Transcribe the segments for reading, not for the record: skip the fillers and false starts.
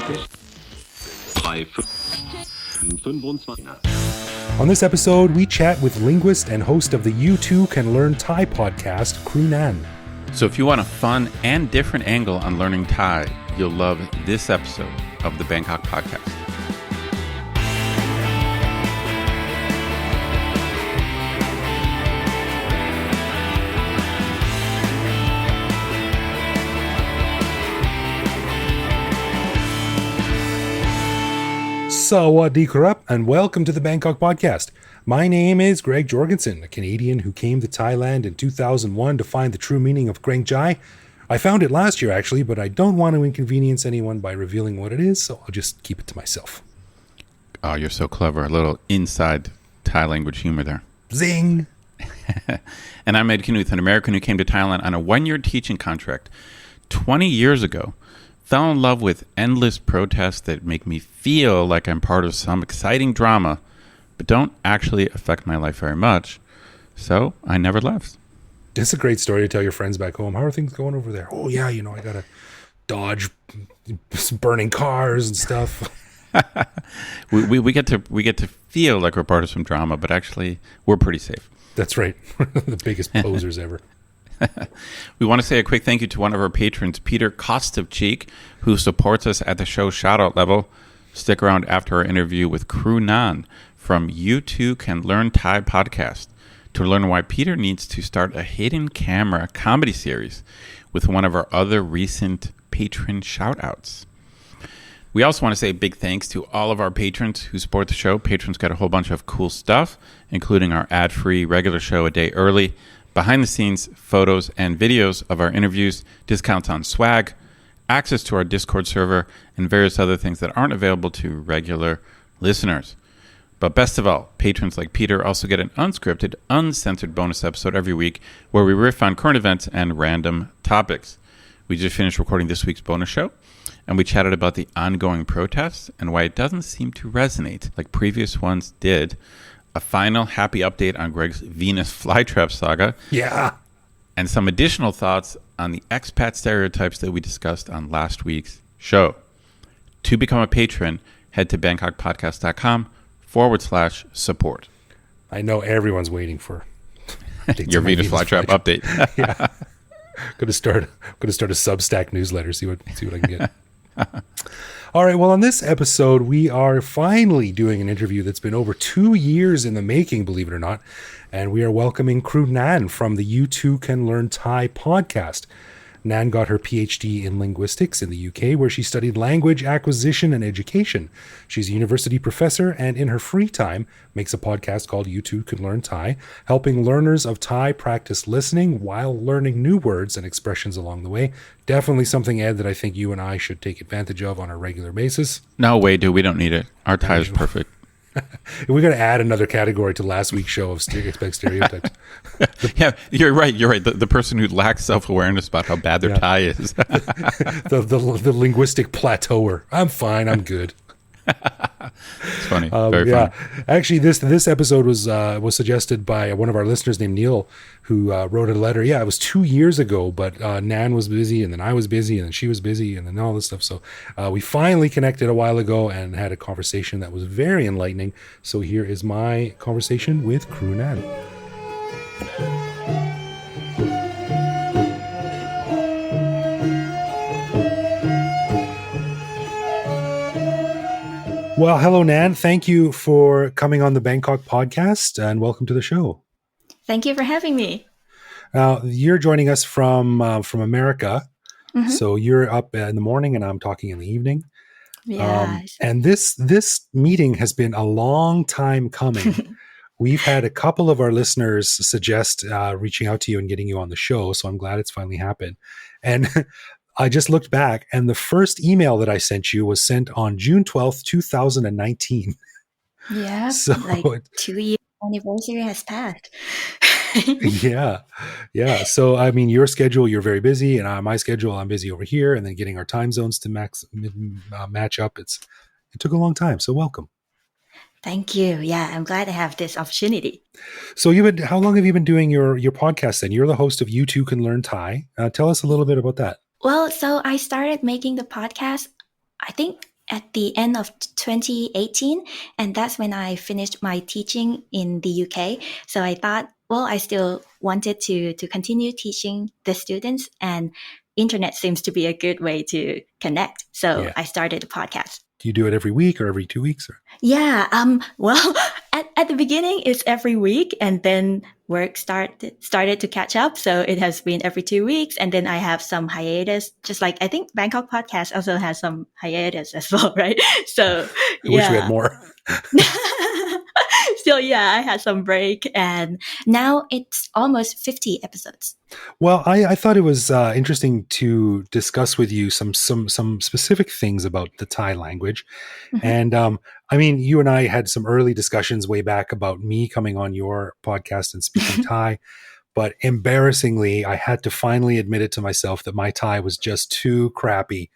On this episode, we chat with linguist and host of the You Too Can Learn Thai podcast, Kru Nan. So if you want a fun and different angle on learning Thai, you'll love this episode of the Bangkok Podcast. Sawadee krap, and welcome to the Bangkok Podcast. My name is Greg Jorgensen, a Canadian who came to Thailand in 2001 to find the true meaning of Kreng Chai. I found it last year, actually, but I don't want to inconvenience anyone by revealing what it is, so I'll just keep it to myself. Oh, you're so clever. A little inside Thai language humor there. Zing! And I'm Ed Knuth, an American who came to Thailand on a one-year teaching contract 20 years ago. Fell in love with endless protests that make me feel like I'm part of some exciting drama, but don't actually affect my life very much. So I never left. This is a great story to tell your friends back home. How are things going over there? Oh, yeah, I got to dodge burning cars and stuff. we get to feel like we're part of some drama, but actually we're pretty safe. That's right. The biggest posers ever. We want to say a quick thank you to one of our patrons, Peter Kostovchik, who supports us at the show shoutout level. Stick around after our interview with Kru Nan from You Too Can Learn Thai podcast to learn why Peter needs to start a hidden camera comedy series with one of our other recent patron shoutouts. We also want to say a big thanks to all of our patrons who support the show. Patrons get a whole bunch of cool stuff, including our ad-free regular show a day early, behind-the-scenes photos and videos of our interviews, discounts on swag, access to our Discord server, and various other things that aren't available to regular listeners. But best of all, patrons like Peter also get an unscripted, uncensored bonus episode every week where we riff on current events and random topics. We just finished recording this week's bonus show, and we chatted about the ongoing protests and why it doesn't seem to resonate like previous ones did. A final happy update on Greg's Venus flytrap saga. Yeah. And some additional thoughts on the expat stereotypes that we discussed on last week's show. To become a patron, head to bangkokpodcast.com/support. I know everyone's waiting for your Venus flytrap update. Yeah. Gonna start a Substack newsletter, see what I can get. All right, well, on this episode, we are finally doing an interview that's been over 2 years in the making, believe it or not, and we are welcoming Kru Nan from the You Too Can Learn Thai podcast. Nan got her PhD in linguistics in the UK, where she studied language acquisition and education. She's a university professor, and in her free time, makes a podcast called You Too Can Learn Thai, helping learners of Thai practice listening while learning new words and expressions along the way. Definitely something, Ed, that I think you and I should take advantage of on a regular basis. No way, dude. We don't need it. Our Thai is perfect. We got to add another category to last week's show of stereotypes. Yeah, you're right. The person who lacks self-awareness about how bad their Thai is. the linguistic plateauer. I'm fine. I'm good. It's funny. Very funny. Actually, this episode was suggested by one of our listeners named Neil, who wrote a letter. Yeah, it was 2 years ago, but Nan was busy, and then I was busy, and then she was busy, and then all this stuff. So we finally connected a while ago and had a conversation that was very enlightening. So here is my conversation with Kru Nan. Well, hello, Nan. Thank you for coming on the Bangkok podcast, and welcome to the show. Thank you for having me. Now, you're joining us from America, Mm-hmm. So you're up in the morning, and I'm talking in the evening. Yeah. And this meeting has been a long time coming. We've had a couple of our listeners suggest reaching out to you and getting you on the show, so I'm glad it's finally happened. And I just looked back, and the first email that I sent you was sent on June 12th, 2019. Yeah, So like 2 year anniversary has passed. yeah. So, I mean, your schedule, you're very busy, and my schedule, I'm busy over here, and then getting our time zones to match up. It took a long time. So welcome. Thank you. Yeah, I'm glad to have this opportunity. So how long have you been doing your podcast then? You're the host of You Too Can Learn Thai. Tell us a little bit about that. Well, so I started making the podcast, I think at the end of 2018, and that's when I finished my teaching in the UK. So I thought, well, I still wanted to continue teaching the students, and internet seems to be a good way to connect. So Yeah. I started a podcast. Do you do it every week or every 2 weeks? Or? Yeah. Well, at the beginning it's every week, and then work started to catch up. So it has been every 2 weeks, and then I have some hiatus. Just like I think Bangkok Podcast also has some hiatus as well, right? So I wish we had more. So yeah, I had some break, and now it's almost 50 episodes. Well, I thought it was interesting to discuss with you some specific things about the Thai language. Mm-hmm. And I mean, you and I had some early discussions way back about me coming on your podcast and speaking Thai. But embarrassingly, I had to finally admit it to myself that my Thai was just too crappy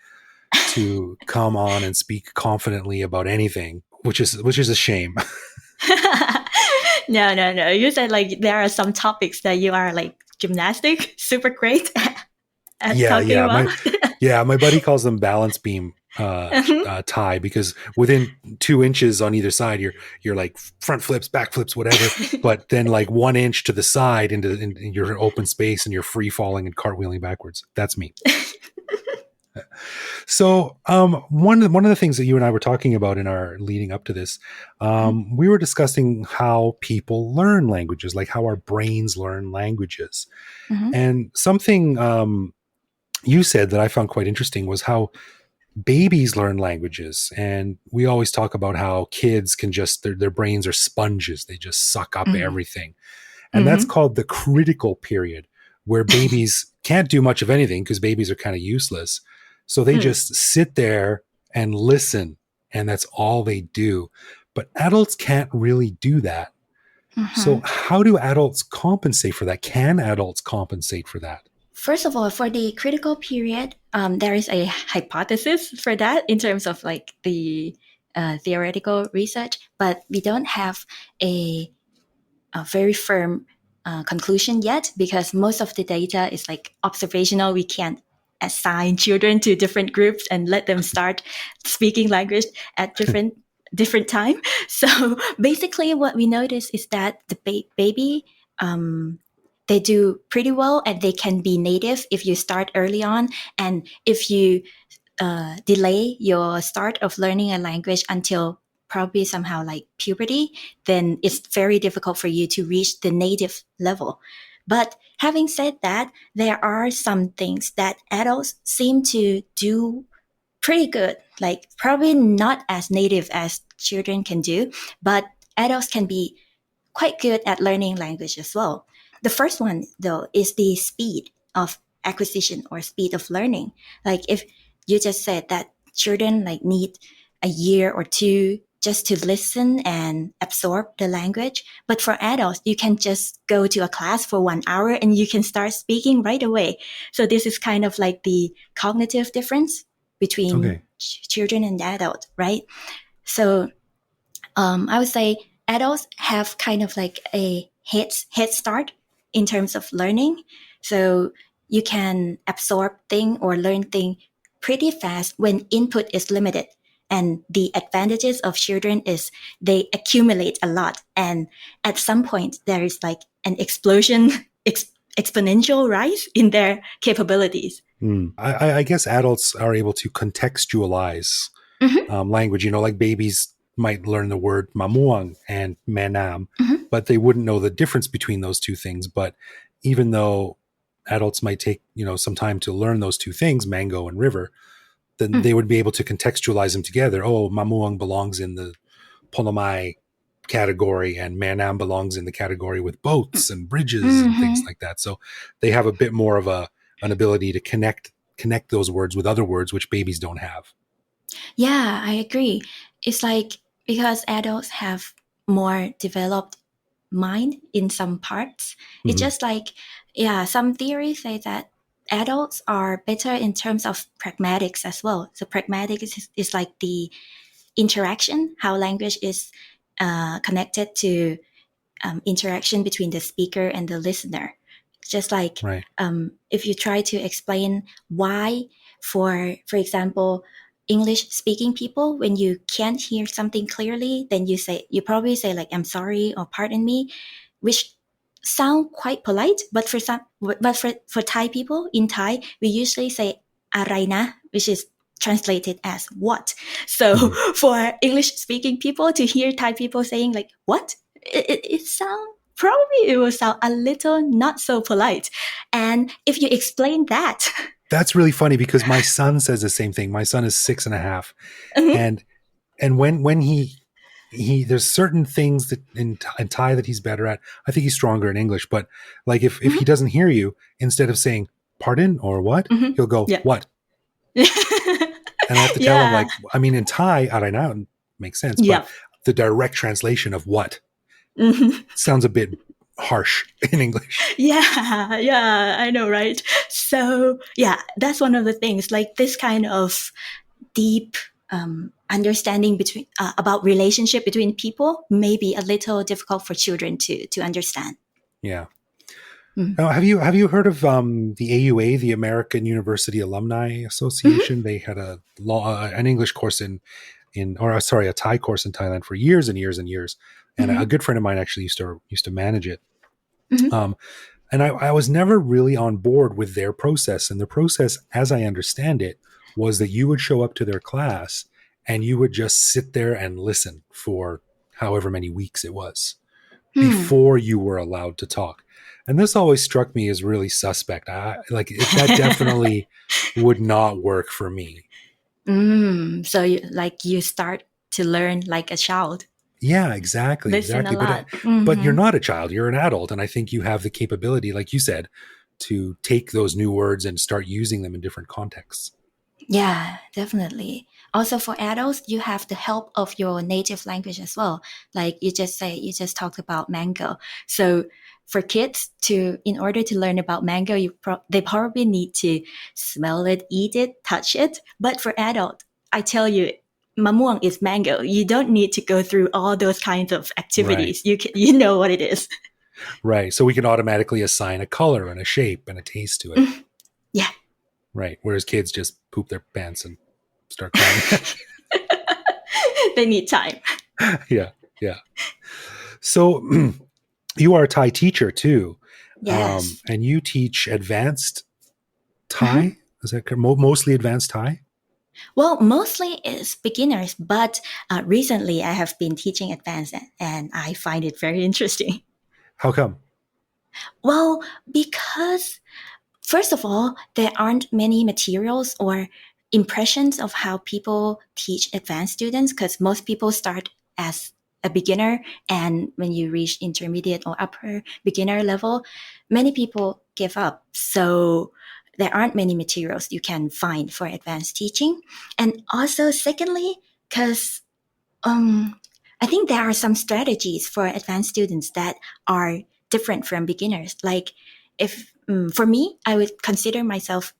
to come on and speak confidently about anything, which is a shame. No. You said like there are some topics that you are like gymnastic, super great at talking about. My buddy calls them balance beam Thai, because within 2 inches on either side, you're like front flips, back flips, whatever. But then like 1 inch to the side in your open space, and you're free falling and cartwheeling backwards. That's me. So one of the things that you and I were talking about in our leading up to this, we were discussing how people learn languages, like how our brains learn languages. Mm-hmm. And something you said that I found quite interesting was how babies learn languages. And we always talk about how kids can just, their brains are sponges. They just suck up everything. And that's called the critical period, where babies can't do much of anything because babies are kind of useless. So they just sit there and listen, and that's all they do. But adults can't really do that. So how do adults compensate for that? Can adults compensate for that? First of all, for the critical period, there is a hypothesis for that in terms of like the theoretical research, but we don't have a very firm conclusion yet, because most of the data is like observational. We can't assign children to different groups and let them start speaking language at different time. So basically what we notice is that the baby, they do pretty well, and they can be native if you start early on. And if you delay your start of learning a language until probably somehow like puberty, then it's very difficult for you to reach the native level. But having said that, there are some things that adults seem to do pretty good, like probably not as native as children can do, but adults can be quite good at learning language as well. The first one, though, is the speed of acquisition or speed of learning. Like if you just said that children like need a year or two just to listen and absorb the language. But for adults, you can just go to a class for 1 hour and you can start speaking right away. So this is kind of like the cognitive difference between children and adults, right? So I would say adults have kind of like a head start in terms of learning. So you can absorb thing or learn thing pretty fast when input is limited. And the advantages of children is they accumulate a lot. And at some point, there is like an explosion, exponential rise in their capabilities. I guess adults are able to contextualize language. You know, like babies might learn the word mamuang and manam, but they wouldn't know the difference between those two things. But even though adults might take, some time to learn those two things, mango and river, then they would be able to contextualize them together. Oh, mamuang belongs in the ponomai category, and manam belongs in the category with boats and bridges and things like that. So they have a bit more of an ability to connect those words with other words, which babies don't have. Yeah, I agree. It's like because adults have more developed mind in some parts. It's just like, some theories say that adults are better in terms of pragmatics as well. So pragmatics is like the interaction, how language is connected to interaction between the speaker and the listener. Just like if you try to explain why, for example, English speaking people, when you can't hear something clearly, then you probably say like, I'm sorry or pardon me, which sound quite polite, but for Thai people in Thai, we usually say "arai na," which is translated as "what." So for English speaking people to hear Thai people saying like "what," it will sound a little not so polite. And if you explain that, That's really funny because my son says the same thing. My son is 6.5, and when he there's certain things that in Thai that he's better at. I think he's stronger in English, but like if he doesn't hear you, instead of saying pardon or what, he'll go what, and I have to tell him like, I mean in Thai, arai makes sense, but the direct translation of what sounds a bit harsh in English. Yeah, I know, right? So yeah, that's one of the things, like this kind of deep understanding between about relationship between people may be a little difficult for children to understand. Yeah. Now, have you heard of the AUA, the American University Alumni Association? They had an English course a Thai course in Thailand for years and years and years, and a good friend of mine actually used to manage it. And I was never really on board with their process. And the process, as I understand it, was that you would show up to their class and you would just sit there and listen for however many weeks it was before you were allowed to talk. And this always struck me as really suspect. That definitely would not work for me. So you start to learn like a child. Yeah, exactly. Listen exactly. a lot. But you're not a child, you're an adult. And I think you have the capability, like you said, to take those new words and start using them in different contexts. Yeah, definitely. Also for adults, you have the help of your native language as well. Like you just talked about mango. So for kids in order to learn about mango, they probably need to smell it, eat it, touch it. But for adult, I tell you, mamuang is mango. You don't need to go through all those kinds of activities. Right. You know what it is. Right. So we can automatically assign a color and a shape and a taste to it. Yeah. Right. Whereas kids just poop their pants and start crying. They need time. Yeah. So you are a Thai teacher too. Yes. And you teach advanced Thai? Is that mostly advanced Thai? Well, mostly it's beginners, but recently I have been teaching advanced and I find it very interesting. How come? Well, because first of all, there aren't many materials or impressions of how people teach advanced students because most people start as a beginner, and when you reach intermediate or upper beginner level, many people give up. So there aren't many materials you can find for advanced teaching. And also, secondly, because I think there are some strategies for advanced students that are different from beginners. Like if for me, I would consider myself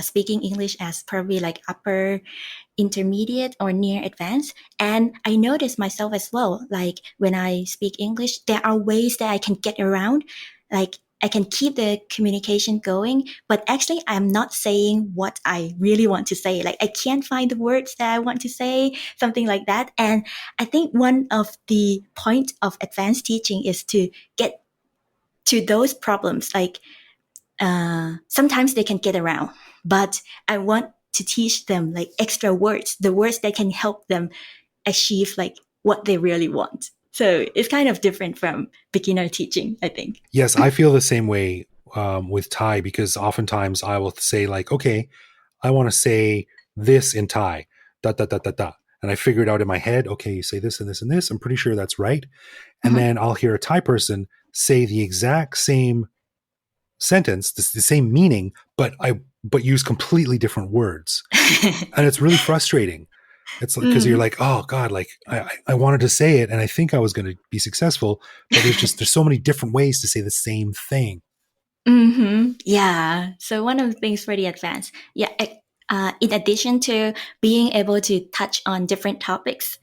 speaking English as probably like upper intermediate or near advanced. And I notice myself as well, like when I speak English, there are ways that I can get around. Like I can keep the communication going, but actually I'm not saying what I really want to say. Like I can't find the words that I want to say, something like that. And I think one of the point of advanced teaching is to get to those problems. Like sometimes they can get around, but I want to teach them like extra words, the words that can help them achieve like what they really want. So it's kind of different from beginner teaching, I think. Yes, I feel the same way with Thai, because oftentimes I will say like, okay, I want to say this in Thai, da, da, da, da, da. And I figure it out in my head. Okay, you say this and this and this. I'm pretty sure that's right. And then I'll hear a Thai person say the exact same sentence, the same meaning, but use completely different words. And it's really frustrating. It's like, because you're like, oh God, like I wanted to say it and I think I was going to be successful, but there's so many different ways to say the same thing. Yeah. So one of the things for the advanced, in addition to being able to touch on different topics,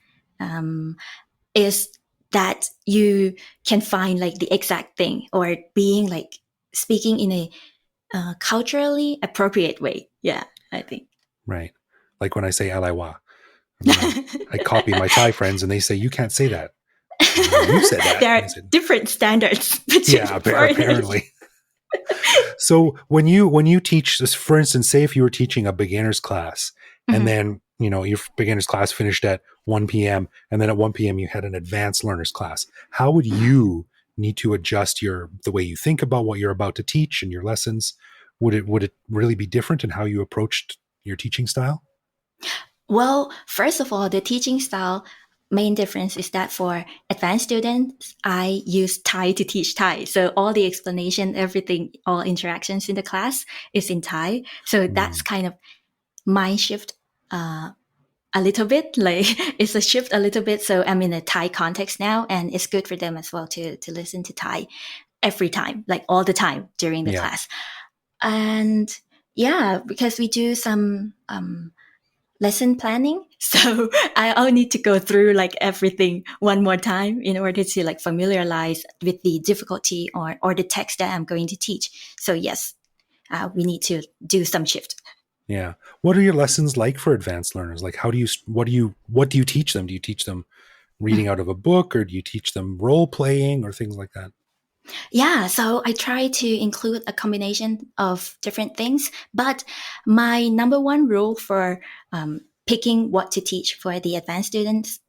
is that you can find like the exact thing, or being like speaking in a culturally appropriate way. Yeah, I think. Right. Like when I say alaiwa, I copy my Thai friends and they say, you can't say that. You said that. There And I are said, different standards between yeah, foreigners. apparently. So when you teach this, for instance, say if you were teaching a beginner's class and Mhm. then, your beginner's class finished at 1 p.m. and then at 1 p.m. you had an advanced learners class, how would you need to adjust the way you think about what you're about to teach and your lessons? Would it really be different in how you approached your teaching style? Well, first of all, the teaching style main difference is that for advanced students, I use Thai to teach Thai. So all the explanation, everything, all interactions in the class is in Thai. So that's kind of mind shift a little bit. Like it's a shift a little bit. So I'm in a Thai context now, and it's good for them as well to listen to Thai every time, like all the time during the Yeah. class. And yeah, because we do some lesson planning. So I'll need to go through like everything one more time in order to like familiarize with the difficulty or the text that I'm going to teach. So yes, we need to do some shift. Yeah. What are your lessons like for advanced learners? Like what do you teach them? Do you teach them reading out of a book, or do you teach them role playing or things like that? Yeah, so I try to include a combination of different things, but my number one rule for picking what to teach for the advanced students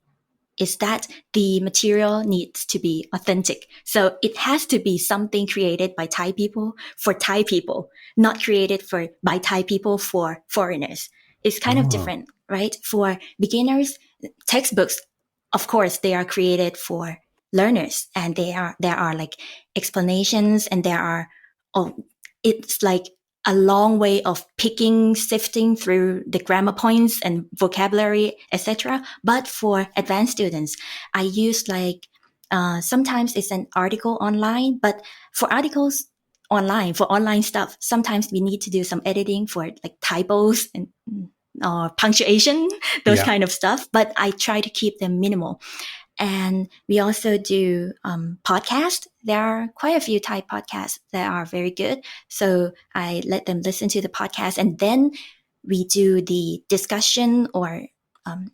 is that the material needs to be authentic. So it has to be something created by Thai people for Thai people, not created by Thai people for foreigners. It's kind of Oh, different, right? For beginners, textbooks, of course, they are created for learners, and there are like explanations, and oh, it's like a long way of picking, sifting through the grammar points and vocabulary, etc. But for advanced students, I use like sometimes it's an article online, but for articles online, for online stuff, sometimes we need to do some editing for like typos and or punctuation, those yeah. kind of stuff. But I try to keep them minimal. And we also do podcasts. There are quite a few Thai podcasts that are very good. So I let them listen to the podcast, and then we do the discussion or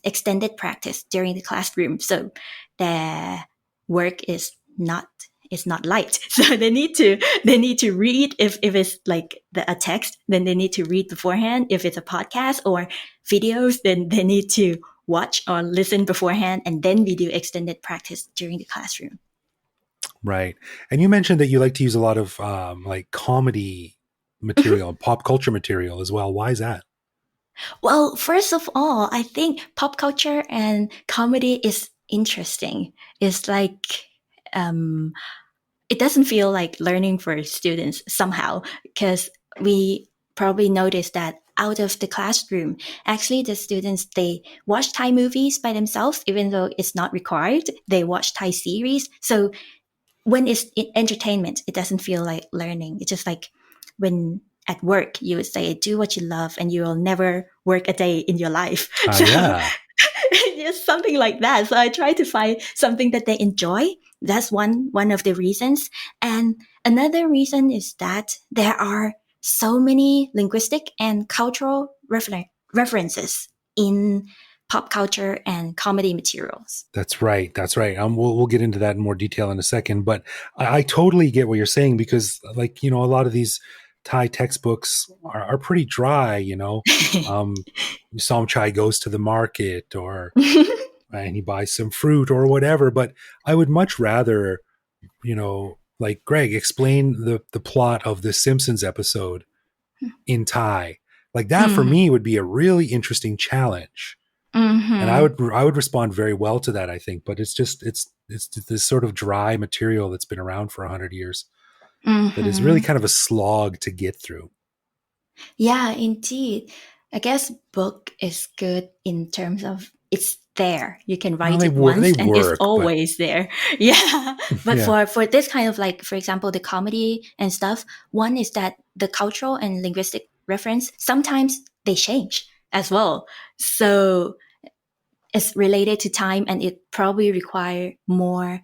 extended practice during the classroom. So their work is not light. So they need to read if it's like a text, then they need to read beforehand. If it's a podcast or videos, then they need to watch or listen beforehand, and then we do extended practice during the classroom. Right. And you mentioned that you like to use a lot of like comedy material, pop culture material as well. Why is that? Well, first of all, I think pop culture and comedy is interesting. It's like um, it doesn't feel like learning for students somehow, because we probably noticed that out of the classroom, actually the students, they watch Thai movies by themselves, even though it's not required. They watch Thai series. So when it's entertainment, it doesn't feel like learning. It's just like when at work, you would say, do what you love and you will never work a day in your life. So Yeah. just something like that. So I try to find something that they enjoy. That's one of the reasons. And another reason is that there are so many linguistic and cultural references in pop culture and comedy materials. That's right. That's right. We'll get into that in more detail in a second, but I totally get what you're saying because, like, a lot of these Thai textbooks are pretty dry. Somchai goes to the market, and he buys some fruit or whatever. But I would much rather, like Greg, explain the plot of the Simpsons episode in Thai. Like that for Mm-hmm. me would be a really interesting challenge. And I Mm-hmm. would respond very well to that, I think. But it's this sort of dry material that's been around for 100 years that is really Mm-hmm. kind of a slog to get through. Yeah, indeed. I guess book is good in terms of it's there. You can Well, write it once they and it's work, but always there. Yeah. But yeah, for this kind of like, for example, the comedy and stuff, one is that the cultural and linguistic reference, sometimes they change as well. So it's related to time, and it probably require more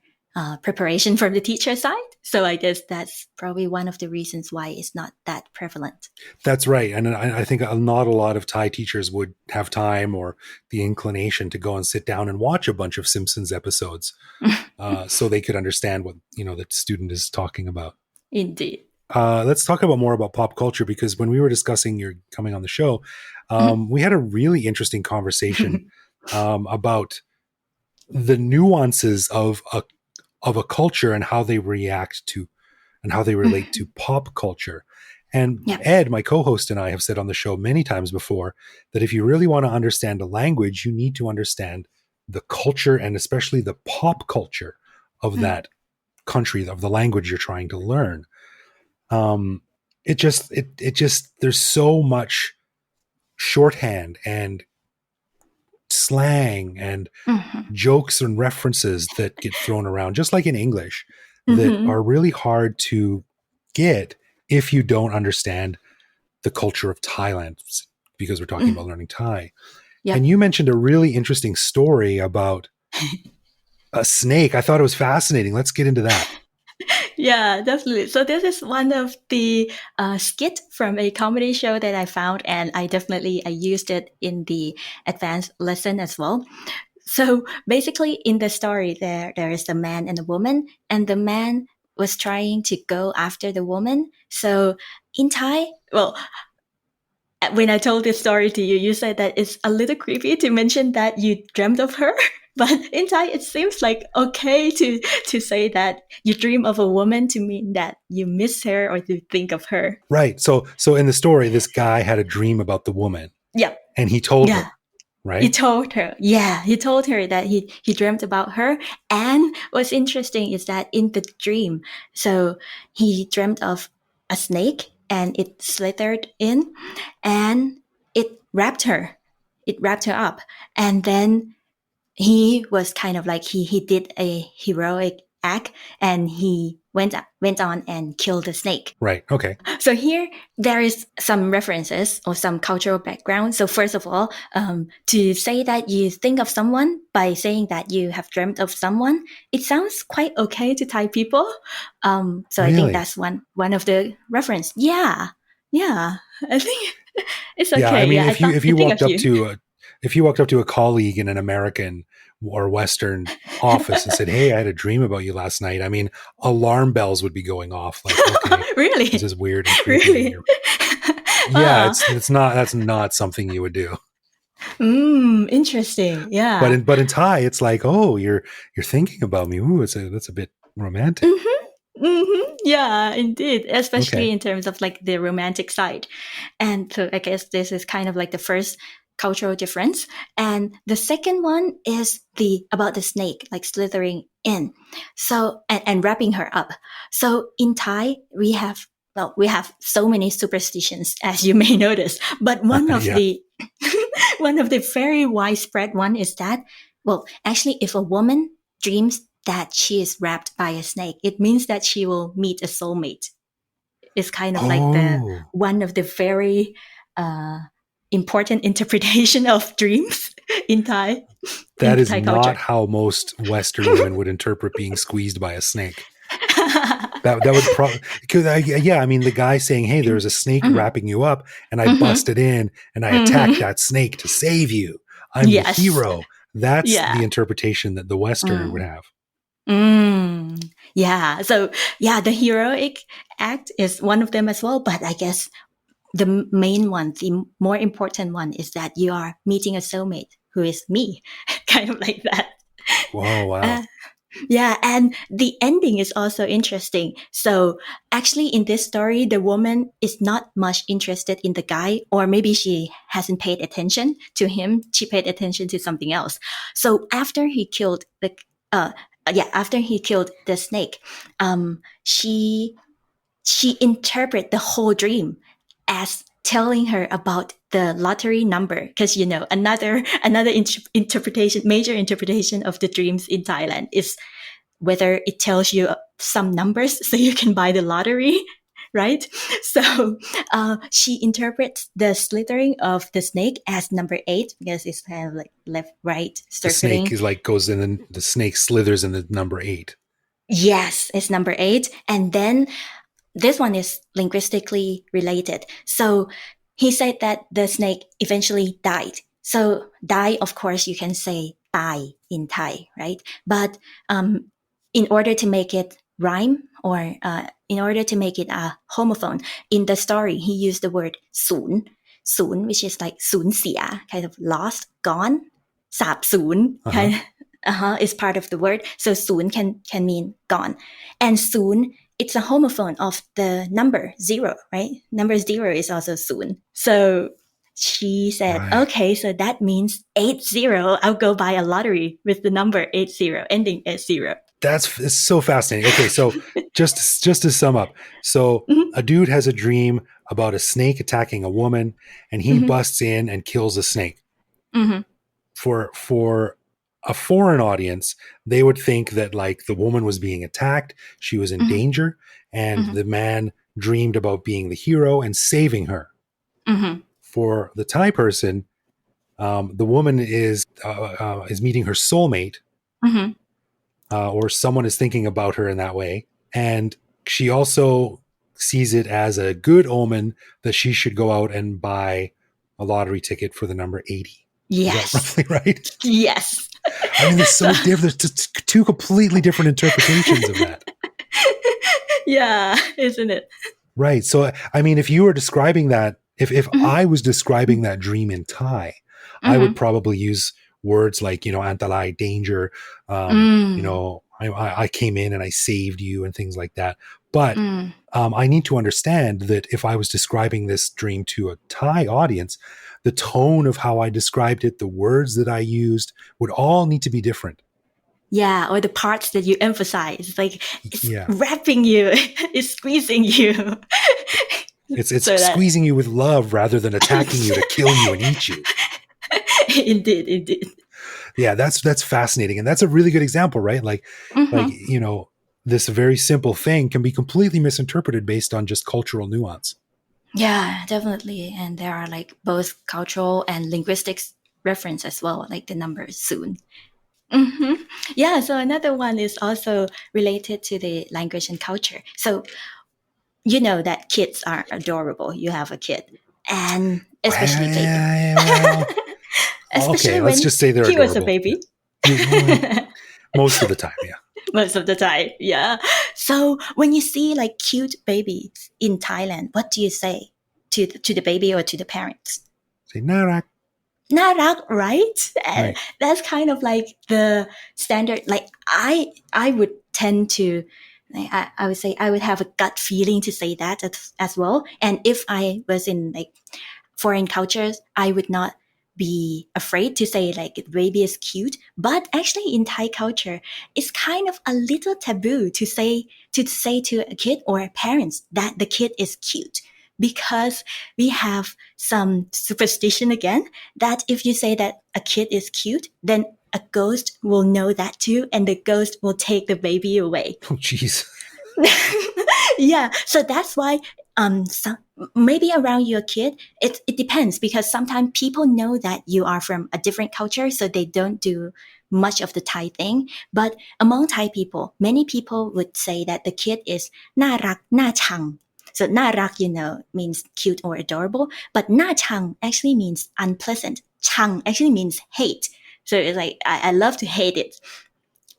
preparation from the teacher side. So I guess that's probably one of the reasons why it's not that prevalent. That's right. And I think not a lot of Thai teachers would have time or the inclination to go and sit down and watch a bunch of Simpsons episodes so they could understand what, the student is talking about. Indeed. Let's talk more about pop culture, because when we were discussing your coming on the show, we had a really interesting conversation about the nuances of a culture and how they react to and how they relate to pop culture. And Ed, my co-host, and I have said on the show many times before that if you really want to understand a language, you need to understand the culture and especially the pop culture of that country, of the language you're trying to learn. It just there's so much shorthand and slang and jokes and references that get thrown around, just like in English, that are really hard to get if you don't understand the culture of Thailand, because we're talking about learning Thai. Yep. And you mentioned a really interesting story about a snake. I thought it was fascinating. Let's get into that. Yeah, definitely. So this is one of the skit from a comedy show that I found, and I used it in the advanced lesson as well. So basically in the story there is a man and a woman, and the man was trying to go after the woman. So in Thai, well, when I told this story to you, you said that it's a little creepy to mention that you dreamt of her. But in Thai, it seems like okay to say that you dream of a woman to mean that you miss her or to think of her. Right. So in the story, this guy had a dream about the woman. Yeah. And he told her, right? He told her. Yeah. He told her that he dreamt about her. And what's interesting is that in the dream, so he dreamt of a snake and it slithered in and it wrapped her. It wrapped her up. And then he was kind of like he did a heroic act and he went on and killed the snake. Right. Okay. So here there is some references or some cultural background. So first of all, to say that you think of someone by saying that you have dreamt of someone, it sounds quite okay to Thai people. So really? I think that's one of the reference. Yeah. I think it's okay. Yeah. I mean, if you walked up to a colleague in an American or Western office and said, "Hey, I had a dream about you last night," I mean, alarm bells would be going off. Like, okay, really? This is weird. And creepy. Really? Yeah, that's not something you would do. Interesting. Yeah. But in Thai, it's like, oh, you're thinking about me. Ooh, that's a bit romantic. Yeah, indeed. Especially in terms of like the romantic side. And so I guess this is kind of like the first cultural difference. And the second one is about the snake, like slithering in. So, and wrapping her up. So in Thai, we have so many superstitions, as you may notice. But one of one of the very widespread one is that, well, actually, if a woman dreams that she is wrapped by a snake, it means that she will meet a soulmate. It's kind of like one of the very important interpretation of dreams in Thai. That is not culture. How most Western women would interpret being squeezed by a snake. That would probably, I mean, the guy saying, "Hey, there's a snake wrapping you up, and I busted in and I attacked that snake to save you. I'm the hero." That's the interpretation that the Westerner would have. Yeah. So the heroic act is one of them as well. But I guess the main one, the more important one, is that you are meeting a soulmate who is me, kind of like that. Whoa, wow. Yeah, and the ending is also interesting. So actually in this story, the woman is not much interested in the guy, or maybe she hasn't paid attention to him. She paid attention to something else. So after he killed the snake, she interpreted the whole dream as telling her about the lottery number, because another interpretation, major interpretation of the dreams in Thailand is whether it tells you some numbers so you can buy the lottery, right? So she interprets the slithering of the snake as number 8, because it's kind of like left, right, circling. The snake is like goes in, and the snake slithers in the number 8. Yes, it's number 8. And then this one is linguistically related. So he said that the snake eventually died. So die, of course, you can say tai in Thai, right? But in order to make it rhyme or in order to make it a homophone, in the story, he used the word sun, sun, which is like sun xia, kind of lost, gone, sap sun, kind of, is part of the word. So sun can mean gone. And sun, it's a homophone of the number 0, right? Number 0 is also sun. So she said, Right. okay, so that means 80. I'll go buy a lottery with the number 80, ending 80. It's so fascinating. Okay, so just to sum up, so Mhm. a dude has a dream about a snake attacking a woman, and he Mhm. busts in and kills a snake. Mhm. For a foreign audience, they would think that like the woman was being attacked, she was in Mhm. danger, and Mhm. the man dreamed about being the hero and saving her. Mhm. For the Thai person, the woman is meeting her soulmate, Mhm. or someone is thinking about her in that way, and she also sees it as a good omen that she should go out and buy a lottery ticket for the number 80. Is that Yes. roughly right? Yes. I mean, it's so different. There's two completely different interpretations of that. Yeah, isn't it? Right. So, I mean, if you were describing that, if Mhm. I was describing that dream in Thai, I would Mhm. probably use words like, antalai, danger, Mm. I came in and I saved you and things like that. But Mm. I need to understand that if I was describing this dream to a Thai audience, the tone of how I described it, the words that I used would all need to be different. Yeah, or the parts that you emphasize, like it's Yeah. wrapping you, it's squeezing you. It's So that squeezing you with love rather than attacking you to kill you and eat you. indeed. Yeah, that's fascinating. And that's a really good example, right? Like, Mhm. this very simple thing can be completely misinterpreted based on just cultural nuance. Yeah, definitely. And there are like both cultural and linguistics reference as well, like the numbers soon. Hmm. Yeah, so another one is also related to the language and culture. So you know that kids are adorable. You have a kid, and especially baby, Well, especially okay, let's when just say they're he was a adorable. baby. Well, most of the time, yeah. Most of the time, yeah. So when you see like cute babies in Thailand, what do you say to the baby or to the parents? Say narak, Narak, right? And right? that's kind of like the standard. Like I would tend to, I would say I would have a gut feeling to say that as well. And if I was in like foreign cultures, I would not be afraid to say like the baby is cute. But actually in Thai culture, it's kind of a little taboo to say to a kid or parents that the kid is cute, because we have some superstition again that if you say that a kid is cute, then a ghost will know that too, and the ghost will take the baby away. Oh, jeez. Yeah, so that's why so maybe around your kid, it depends, because sometimes people know that you are from a different culture, so they don't do much of the Thai thing. But among Thai people, many people would say that the kid isน่ารักน่าชัง. So น่ารัก, means cute or adorable, but น่าชัง actually means unpleasant. ชัง actually means hate. So it's like I love to hate it.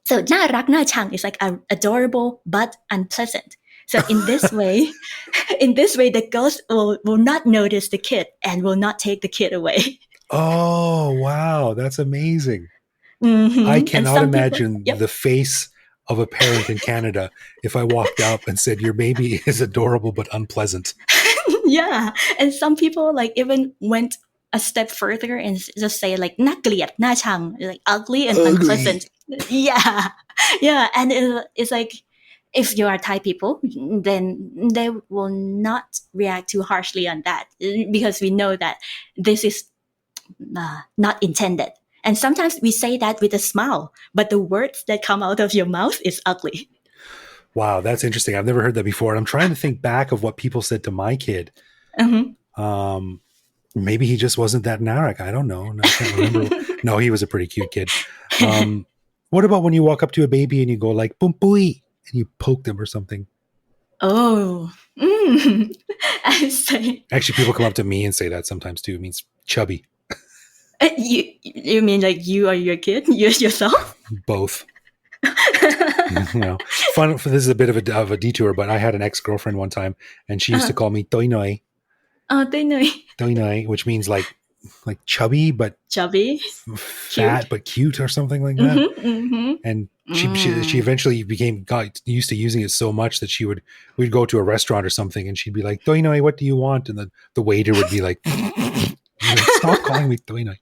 So น่ารักน่าชัง is like adorable but unpleasant. So in this way, the ghost will not notice the kid and will not take the kid away. Oh, wow, that's amazing. I Mm-hmm. And cannot some people, imagine yep. the face of a parent in Canada if I walked up and said, your baby is adorable but unpleasant. Yeah. And some people like even went a step further and just say like น่าเกลียดน่าชัง, like ugly and unpleasant. Yeah. Yeah. And it's like, if you are Thai people, then they will not react too harshly on that, because we know that this is not intended. And sometimes we say that with a smile, but the words that come out of your mouth is ugly. Wow, that's interesting. I've never heard that before. And I'm trying to think back of what people said to my kid. Maybe he just wasn't that narak. I don't know. I can't remember. No, he was a pretty cute kid. What about when you walk up to a baby and you go like, "Bumpui"? and you poke them or something. Oh, I say. Actually, people come up to me and say that sometimes too. It means chubby. You mean like you or your kid? You yourself? Both. Fun. This is a bit of a detour, but I had an ex-girlfriend one time, and she used to call me Toi Noi. Oh, they know. Toi Noi, which means like chubby but Chubby, fat cute. but cute or something like that. Mm-hmm. And she eventually got used to using it so much that we'd go to a restaurant or something, and she'd be like, Toi Noi, what do you want? And the waiter would be like, stop calling me Toi Noi.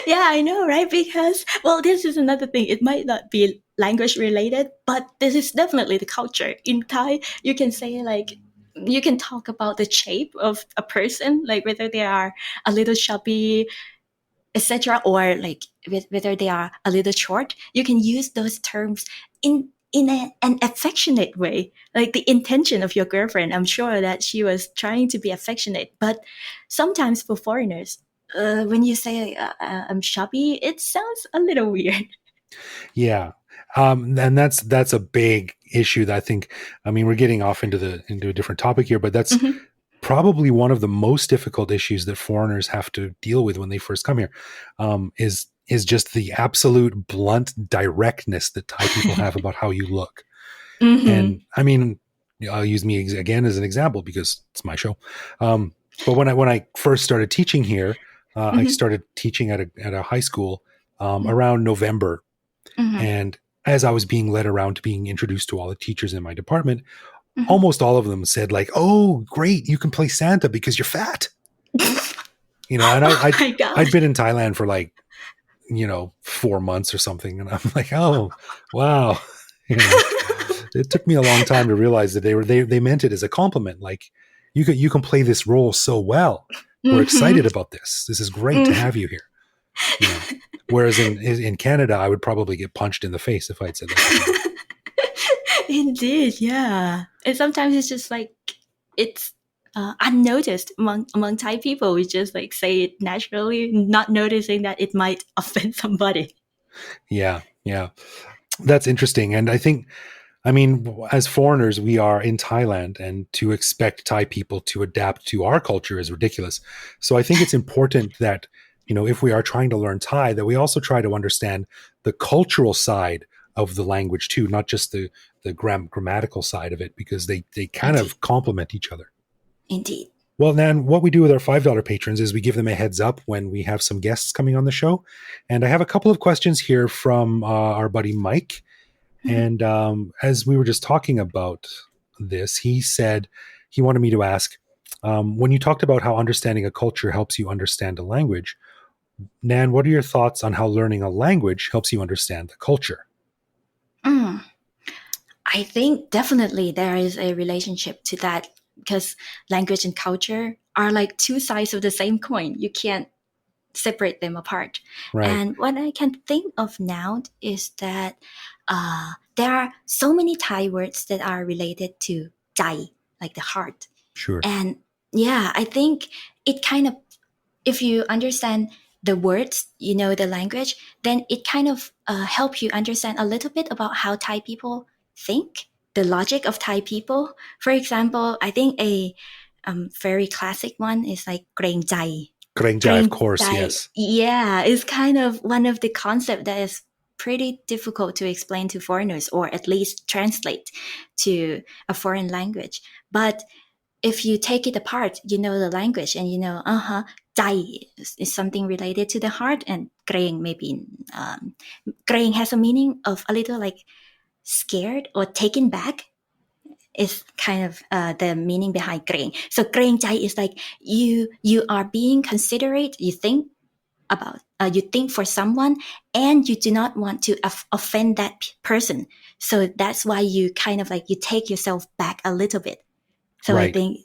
Yeah, I know, right? Because, well, this is another thing. It might not be language related, but this is definitely the culture. In Thai, you can say like, you can talk about the shape of a person, like whether they are a little chubby, etc., or like whether they are a little short. You can use those terms in an affectionate way, like the intention of your girlfriend. I'm sure that she was trying to be affectionate, but sometimes for foreigners, when you say I'm chubby, it sounds a little weird. Yeah. And that's a big issue that I think, I mean, we're getting off into a different topic here, but that's probably one of the most difficult issues that foreigners have to deal with when they first come here, is just the absolute blunt directness that Thai people have about how you look. And I mean, I'll use me again as an example because it's my show. But when I first started teaching here, I started teaching at a high school around November. And as I was being led around to being introduced to all the teachers in my department, almost all of them said like, "Oh, great, you can play Santa because you're fat." And I'd been in Thailand for like, 4 months or something, and I'm like, "Oh, wow." It took me a long time to realize that they meant it as a compliment. Like, you can play this role so well. We're excited about this. This is great to have you here. Whereas in Canada, I would probably get punched in the face if I'd said that. Indeed, yeah. And sometimes it's just like it's unnoticed among Thai people. We just like say it naturally, not noticing that it might offend somebody. Yeah, that's interesting. And I think, I mean, as foreigners, we are in Thailand, and to expect Thai people to adapt to our culture is ridiculous. So I think it's important that, if we are trying to learn Thai, that we also try to understand the cultural side of the language too, not just the grammatical side of it, because they kind of complement each other. Indeed. Well, Nan, what we do with our $5 patrons is we give them a heads up when we have some guests coming on the show. And I have a couple of questions here from our buddy Mike. And as we were just talking about this, he said he wanted me to ask, when you talked about how understanding a culture helps you understand a language, Nan, what are your thoughts on how learning a language helps you understand the culture? I think definitely there is a relationship to that, because language and culture are like two sides of the same coin. You can't separate them apart. Right. And what I can think of now is that there are so many Thai words that are related to Jai, like the heart. Sure. And yeah, I think it kind of, if you understand the words, the language, then it kind of help you understand a little bit about how Thai people think, the logic of Thai people. For example, I think a very classic one is like Greng Jai. Greng Jai, of course, yes. Yeah, it's kind of one of the concepts that is pretty difficult to explain to foreigners, or at least translate to a foreign language. But if you take it apart, the language, and Jai is something related to the heart, and Greng maybe Greng has a meaning of a little like scared or taken back, is kind of the meaning behind Greng. So Greng Jai is like you are being considerate. You think about you think for someone, and you do not want to offend that person. So that's why you kind of like you take yourself back a little bit. So Right. I think,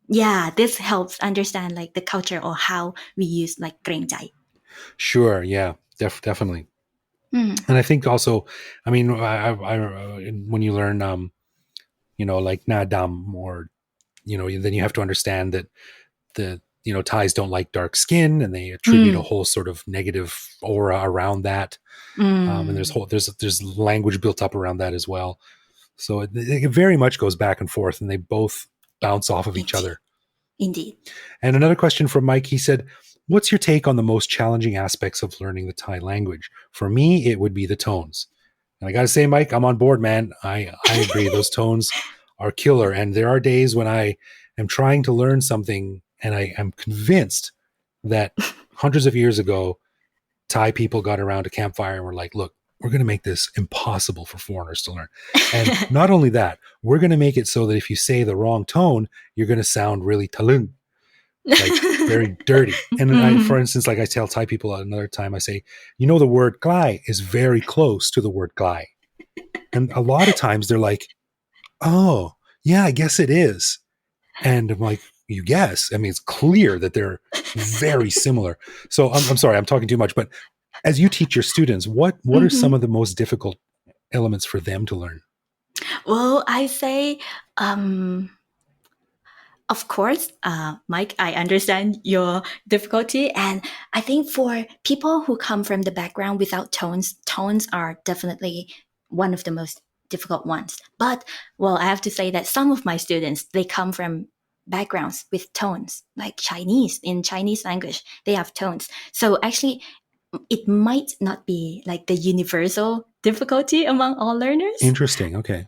yeah, this helps understand like the culture or how we use like Greng Jai. Sure. Yeah, definitely. And I think also, I mean, I when you learn, like Na Dam, or, then you have to understand that Thais don't like dark skin, and they attribute a whole sort of negative aura around that. And there's language built up around that as well. So it very much goes back and forth, and they both bounce off of each other. Indeed. And another question from Mike. He said, what's your take on the most challenging aspects of learning the Thai language? For me, it would be the tones. And I got to say, Mike, I'm on board, man. I agree. Those tones are killer. And there are days when I am trying to learn something and I am convinced that hundreds of years ago, Thai people got around a campfire and were like, look, we're going to make this impossible for foreigners to learn. And not only that, we're going to make it so that if you say the wrong tone, you're going to sound really talung, like very dirty. And for instance, like I tell Thai people another time, I say, the word glai is very close to the word glai. And a lot of times they're like, oh, yeah, I guess it is. And I'm like, you guess? I mean, it's clear that they're very similar. So I'm sorry, I'm talking too much, but as you teach your students, what are some of the most difficult elements for them to learn? Well, I say, of course, Mike, I understand your difficulty. And I think for people who come from the background without tones are definitely one of the most difficult ones. But, well, I have to say that some of my students, they come from backgrounds with tones, like Chinese. In Chinese language, they have tones. So actually, it might not be like the universal difficulty among all learners. Interesting. Okay.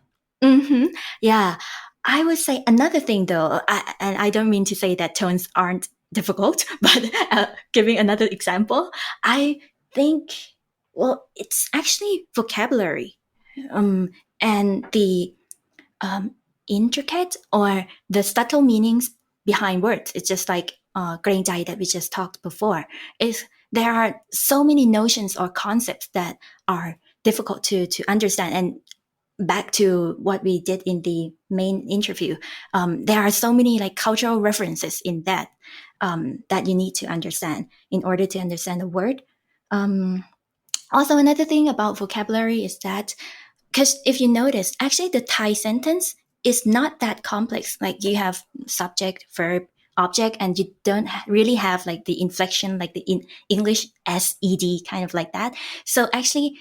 Yeah. I would say another thing though, and I don't mean to say that tones aren't difficult, but giving another example, I think, well, it's actually vocabulary and the intricate or the subtle meanings behind words. It's just like grain dye that we just talked before. There are so many notions or concepts that are difficult to understand. And back to what we did in the main interview, there are so many like cultural references in that that you need to understand in order to understand the word. Also, another thing about vocabulary is that, because if you notice, actually the Thai sentence is not that complex. Like you have subject, verb, object, and you don't really have like the inflection, like the in English SED kind of like that. So actually,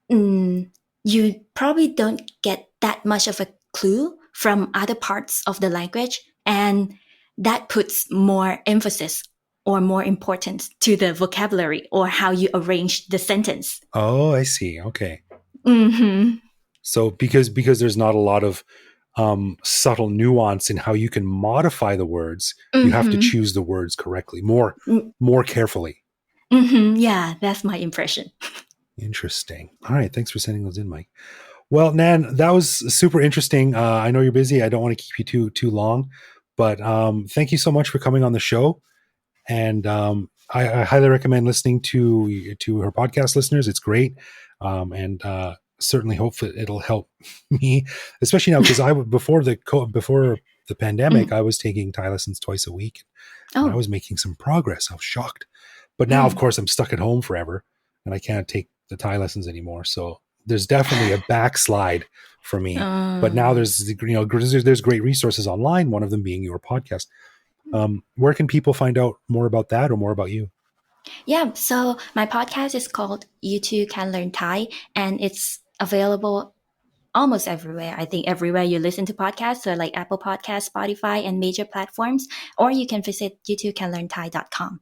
you probably don't get that much of a clue from other parts of the language, and that puts more emphasis or more importance to the vocabulary or how you arrange the sentence. Oh, I see. Okay. Mm-hmm. So because there's not a lot of subtle nuance in how you can modify the words, you have to choose the words correctly, more carefully. Yeah, that's my impression. Interesting. All right. Thanks for sending those in, Mike. Well, Nan, that was super interesting. I know you're busy. I don't want to keep you too long, but thank you so much for coming on the show. And I highly recommend listening to her podcast, listeners. It's great. And certainly hope that it'll help me, especially now, because before the pandemic, I was taking Thai lessons twice a week. And I was making some progress. I was shocked. But now, of course, I'm stuck at home forever and I can't take the Thai lessons anymore. So there's definitely a backslide for me. But now there's great resources online, one of them being your podcast. Where can people find out more about that or more about you? Yeah, so my podcast is called You Too Can Learn Thai, and it's available almost everywhere. I think everywhere you listen to podcasts, so like Apple Podcasts, Spotify, and major platforms, or you can visit youtoocanlearnthai.com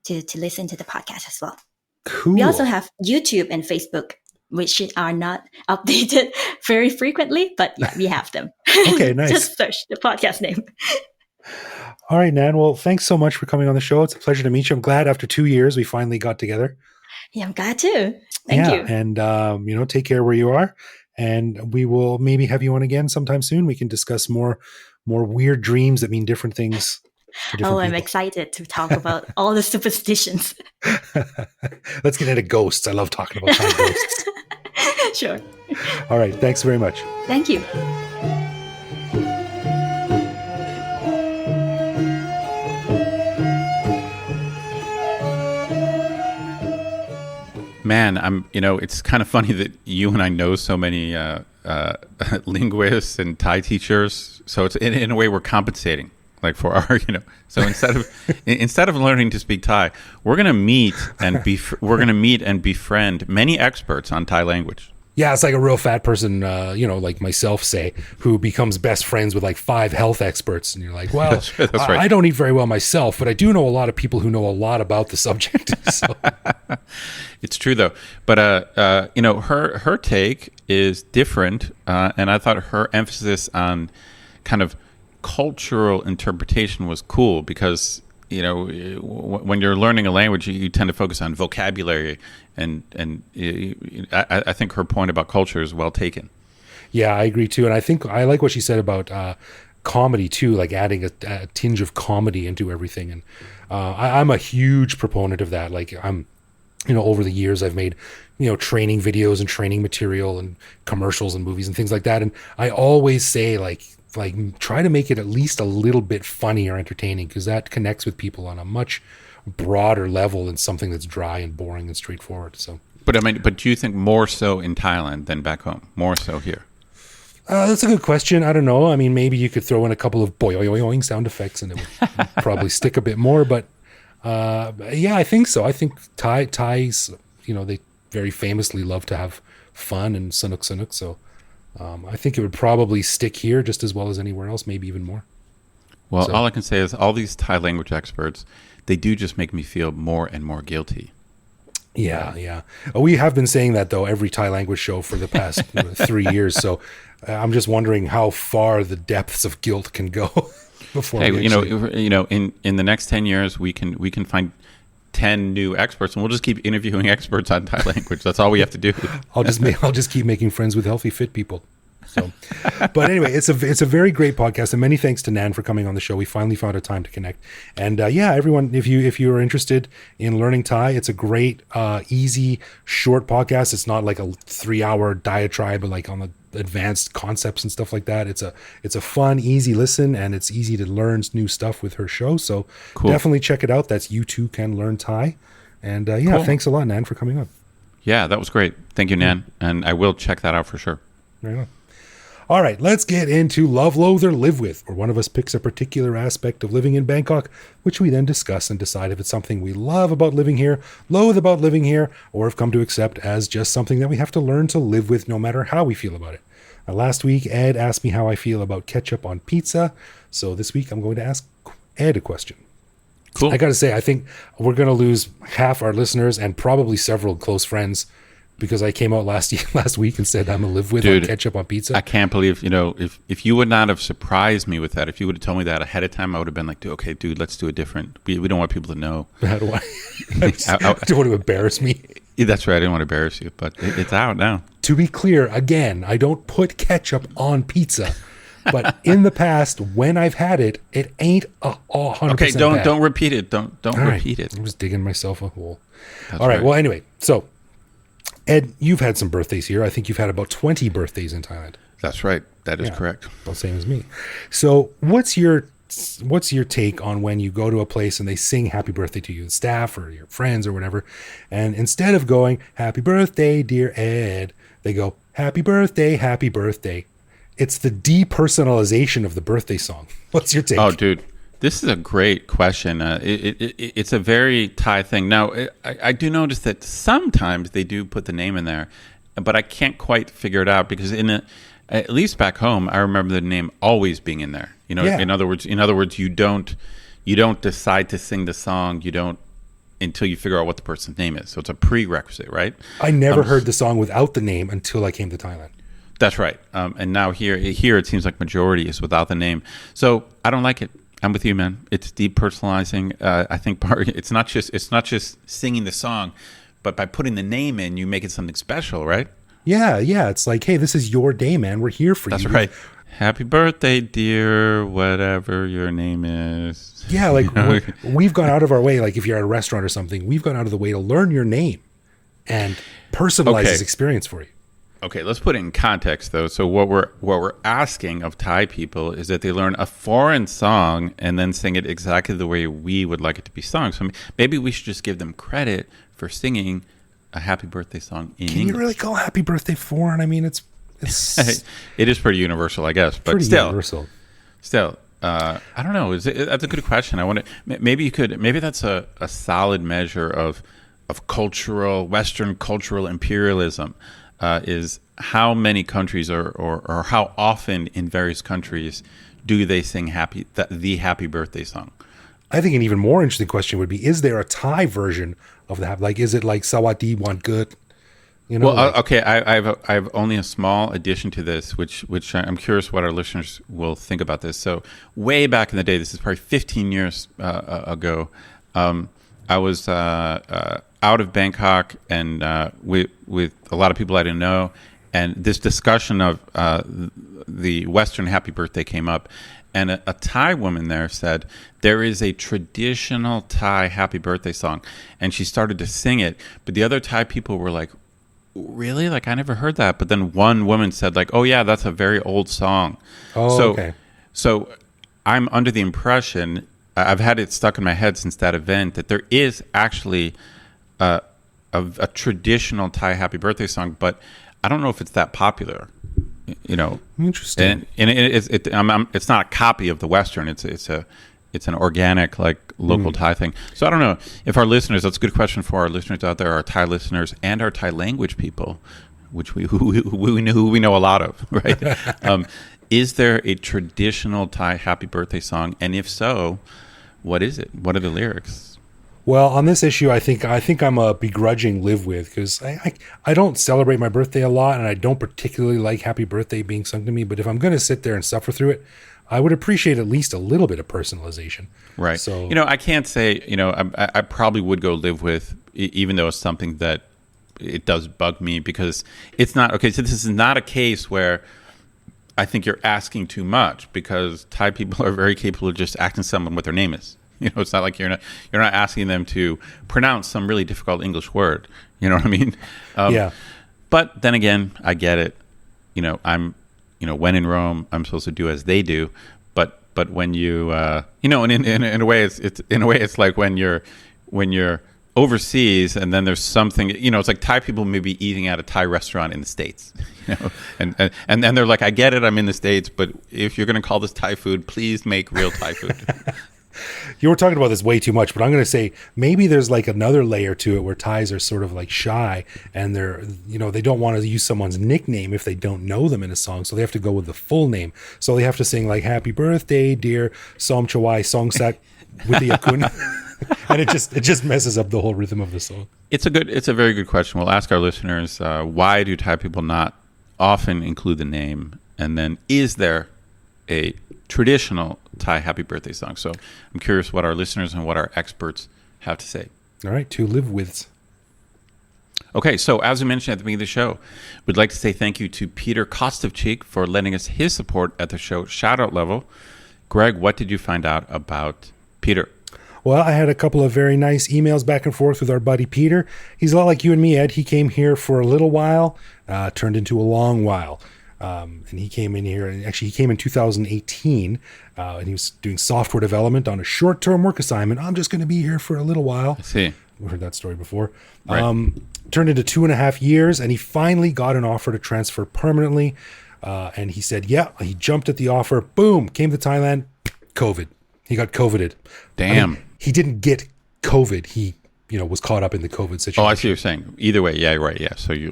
to listen to the podcast as well. Cool. We also have YouTube and Facebook, which are not updated very frequently, but yeah, we have them. Okay, nice. Just search the podcast name. All right, Nan. Well, thanks so much for coming on the show. It's a pleasure to meet you. I'm glad after 2 years we finally got together. Yeah, I'm glad too. Thank you. And take care where you are. And we will maybe have you on again sometime soon. We can discuss more weird dreams that mean different things to different I'm people. excited to talk about all the superstitions. Let's get into ghosts. I love talking about Thai ghosts. Sure. All right. Thanks very much. Thank you. Man, it's kind of funny that you and I know so many linguists and Thai teachers. So it's in a way we're compensating. like for our, So instead of learning to speak Thai, we're gonna meet and befriend many experts on Thai language. Yeah, it's like a real fat person, like myself, say, who becomes best friends with like 5 health experts. And you're like, well, That's right. I don't eat very well myself, but I do know a lot of people who know a lot about the subject. So. It's true, though. But, her take is different. And I thought her emphasis on kind of cultural interpretation was cool because, when you're learning a language, you tend to focus on vocabulary. And I think her point about culture is well taken. Yeah, I agree too. And I think I like what she said about comedy too, like adding a tinge of comedy into everything. And I'm a huge proponent of that. Like I'm, over the years I've made, training videos and training material and commercials and movies and things like that. And I always say like try to make it at least a little bit funny or entertaining because that connects with people on a much broader level than something that's dry and boring and straightforward. So, but do you think more so in Thailand than back home? More so here? That's a good question. I don't know. I mean, maybe you could throw in a couple of boing sound effects and it would probably stick a bit more. But yeah, I think so. I think Thais, they very famously love to have fun and sanuk. So I think it would probably stick here just as well as anywhere else, maybe even more. Well, all I can say is all these Thai language experts, they do just make me feel more and more guilty. Yeah. We have been saying that, though, every Thai language show for the past 3 years. So I'm just wondering how far the depths of guilt can go before. Hey, in the next 10 years, we can find 10 new experts, and we'll just keep interviewing experts on Thai language. That's all we have to do. I'll just keep making friends with healthy, fit people. So, but anyway, it's a very great podcast, and many thanks to Nan for coming on the show. We finally found a time to connect, and everyone, if you are interested in learning Thai, it's a great, easy, short podcast. It's not like a 3-hour diatribe, but like on the advanced concepts and stuff like that. It's a fun, easy listen, and it's easy to learn new stuff with her show. So cool. Definitely check it out. That's You Too Can Learn Thai, and cool. Thanks a lot, Nan, for coming on. Yeah, that was great. Thank you, Nan, and I will check that out for sure. Right on. All right, let's get into Love, Loathe, or Live With, where one of us picks a particular aspect of living in Bangkok, which we then discuss and decide if it's something we love about living here, loathe about living here, or have come to accept as just something that we have to learn to live with no matter how we feel about it. Last week, Ed asked me how I feel about ketchup on pizza, so this week I'm going to ask Ed a question. Cool. I got to say, I think we're going to lose half our listeners and probably several close friends because I came out last week and said I'm a live with on ketchup on pizza. I can't believe, if you would not have surprised me with that, if you would have told me that ahead of time, I would have been like, okay, dude, let's do it different. We don't want people to know. How do I? I don't want to embarrass me. That's right. I didn't want to embarrass you, but it's out now. To be clear, again, I don't put ketchup on pizza. But in the past, when I've had it, it ain't 100% Okay, bad. don't repeat it. Don't repeat it. I'm just digging myself a hole. That's all right. Right. Well, anyway, so Ed, you've had some birthdays here. I think you've had about 20 birthdays in Thailand. That's right. That is correct. About the same as me. So what's your take on when you go to a place and they sing happy birthday to you, the staff or your friends or whatever, and instead of going, happy birthday, dear Ed, they go, happy birthday, happy birthday. It's the depersonalization of the birthday song. What's your take? Oh, dude, this is a great question. It's a very Thai thing. Now, I do notice that sometimes they do put the name in there, but I can't quite figure it out because at least back home, I remember the name always being in there. In other words, you don't decide to sing the song. You don't until you figure out what the person's name is. So it's a prerequisite, right? I never heard the song without the name until I came to Thailand. That's right. And now here it seems like majority is without the name. So I don't like it. I'm with you, man. It's depersonalizing. I think it's not just singing the song, but by putting the name in, you make it something special, right? Yeah. It's like, hey, this is your day, man. We're here for you. That's right. Happy birthday, dear, whatever your name is. Yeah, like we've gone out of our way. Like if you're at a restaurant or something, we've gone out of the way to learn your name and personalize this experience for you. Okay, let's put it in context, though. So what we're asking of Thai people is that they learn a foreign song and then sing it exactly the way we would like it to be sung. So maybe we should just give them credit for singing a happy birthday song in English. Can you really call happy birthday foreign? I mean, it's it is pretty universal, I guess. But pretty still, universal. Still, I don't know. That's a good question. I want to maybe that's a solid measure of Western cultural imperialism. Is how many countries or how often in various countries do they sing the happy birthday song? I think an even more interesting question would be: is there a Thai version of the happy? Like, is it like Sawati Wan Good? You know, well, okay. I have only a small addition to this, which I'm curious what our listeners will think about this. So, way back in the day, this is probably 15 years ago. I was out of Bangkok and with a lot of people I didn't know, and this discussion of the Western happy birthday came up, and a Thai woman there said there is a traditional Thai happy birthday song, and she started to sing it, but the other Thai people were like, really? Like, I never heard that. But then one woman said, like, oh yeah, that's a very old song. Okay. So I'm under the impression, I've had it stuck in my head since that event, that there is actually a traditional Thai happy birthday song, but I don't know if it's that popular. You know, interesting. And it's not a copy of the Western. It's an organic, like, local Thai thing. So I don't know if our listeners. That's a good question for our listeners out there, our Thai listeners and our Thai language people, which who we know a lot of, right? Is there a traditional Thai happy birthday song, and if so, what is it? What are the lyrics? Well, on this issue, I think I'm a begrudging live with, because I don't celebrate my birthday a lot, and I don't particularly like happy birthday being sung to me. But if I'm going to sit there and suffer through it, I would appreciate at least a little bit of personalization. Right. So, I can't say, I probably would go live with, even though it's something that it does bug me, because it's not, okay, so this is not a case where I think you're asking too much, because Thai people are very capable of just asking someone what their name is. It's not like you're not asking them to pronounce some really difficult English word. You know what I mean? Yeah. But then again, I get it. I'm, when in Rome, I'm supposed to do as they do. But when you, in a way, it's like when you're overseas and then there's something, it's like Thai people may be eating at a Thai restaurant in the States, and they're like, I get it, I'm in the States, but if you're going to call this Thai food, please make real Thai food. You were talking about this way too much, but I'm going to say maybe there's like another layer to it where Thais are sort of like shy, and they're, they don't want to use someone's nickname if they don't know them in a song. So they have to go with the full name. So they have to sing like happy birthday, dear Som Chawai Songsak with the Akun. And it just messes up the whole rhythm of the song. It's a very good question. We'll ask our listeners, why do Thai people not often include the name? And then is there a traditional Thai happy birthday song? So I'm curious what our listeners and what our experts have to say. All right, to live with. Okay, so as we mentioned at the beginning of the show, we'd like to say thank you to Peter Kostovchik for lending us his support at the show shout-out level. Greg, what did you find out about Peter? Well, I had a couple of very nice emails back and forth with our buddy Peter. He's a lot like you and me, Ed. He came here for a little while, turned into a long while. And he came in here, and actually he came in 2018, and he was doing software development on a short-term work assignment. I'm just going to be here for a little while. I see. We've heard that story before. Right. Turned into 2.5 years, and he finally got an offer to transfer permanently. And he said, yeah, he jumped at the offer. Boom, came to Thailand, COVID. He got COVIDed. Damn. He didn't get COVID. He, was caught up in the COVID situation. Oh, I see what you're saying. Either way, yeah, right, yeah. So you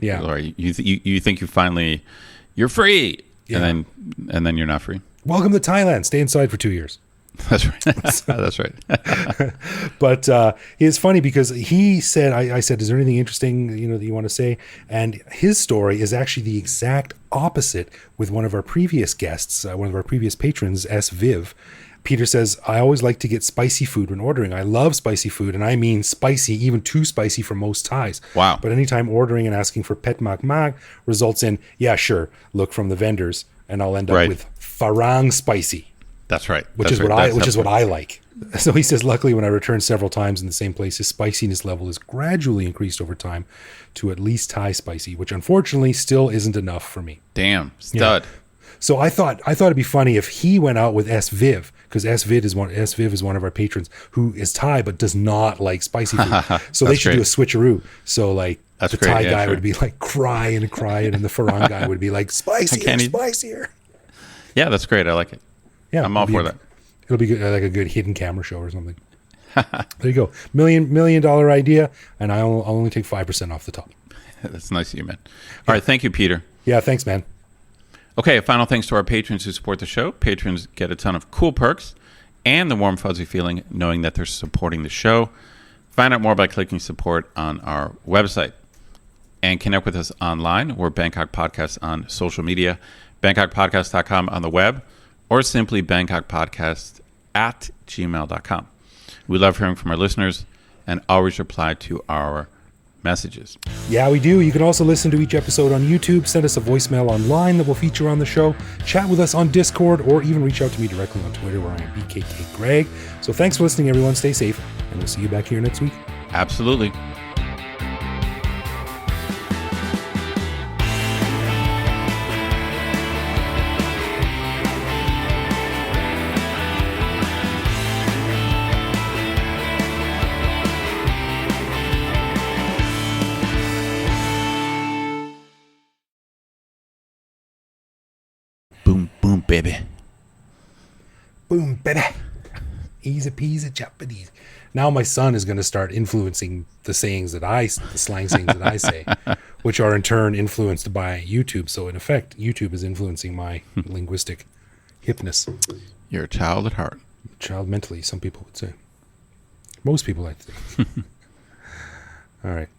think you're free, yeah. and then you're not free. Welcome to Thailand. Stay inside for 2 years. That's right. That's right. But it's funny because he said, I said, is there anything interesting, that you want to say? And his story is actually the exact opposite with one of our previous guests, one of our previous patrons, S. Viv. Peter says, I always like to get spicy food when ordering. I love spicy food, and I mean spicy, even too spicy for most Thais. Wow. But anytime ordering and asking for pet mak mak results in, yeah, sure, look from the vendors, and I'll end up with farang spicy. That's right. Which is what I like. So he says, luckily, when I returned several times in the same place, his spiciness level is gradually increased over time to at least Thai spicy, which unfortunately still isn't enough for me. Damn, stud. Yeah. So I thought it'd be funny if he went out with S. Viv, because S. Viv is one of our patrons who is Thai but does not like spicy food. So they should do a switcheroo. So like the Thai guy would be like crying, and the Farang guy would be like spicier. Yeah, that's great. I like it. Yeah, I'm all for that. It'll be good, like a good hidden camera show or something. There you go. $1 million idea, and I'll only take 5% off the top. That's nice of you, man. All right. Thank you, Peter. Yeah, thanks, man. Okay, final thanks to our patrons who support the show. Patrons get a ton of cool perks and the warm, fuzzy feeling knowing that they're supporting the show. Find out more by clicking support on our website. And connect with us online. We're Bangkok Podcast on social media, bangkokpodcast.com on the web, or simply bangkokpodcast@gmail.com. We love hearing from our listeners and always reply to our messages. Yeah, we do. You can also listen to each episode on YouTube, send us a voicemail online that will feature on the show, chat with us on Discord, or even reach out to me directly on Twitter where I am BKK Greg. So thanks for listening, everyone. Stay safe, and we'll see you back here next week. Absolutely. Boom, boom, baby. Boom, baby. Easy peasy Japanese. Now my son is going to start influencing the slang sayings that I say, which are in turn influenced by YouTube. So in effect, YouTube is influencing my linguistic hipness. You're a child at heart. Child mentally, some people would say. Most people, I'd say. All right.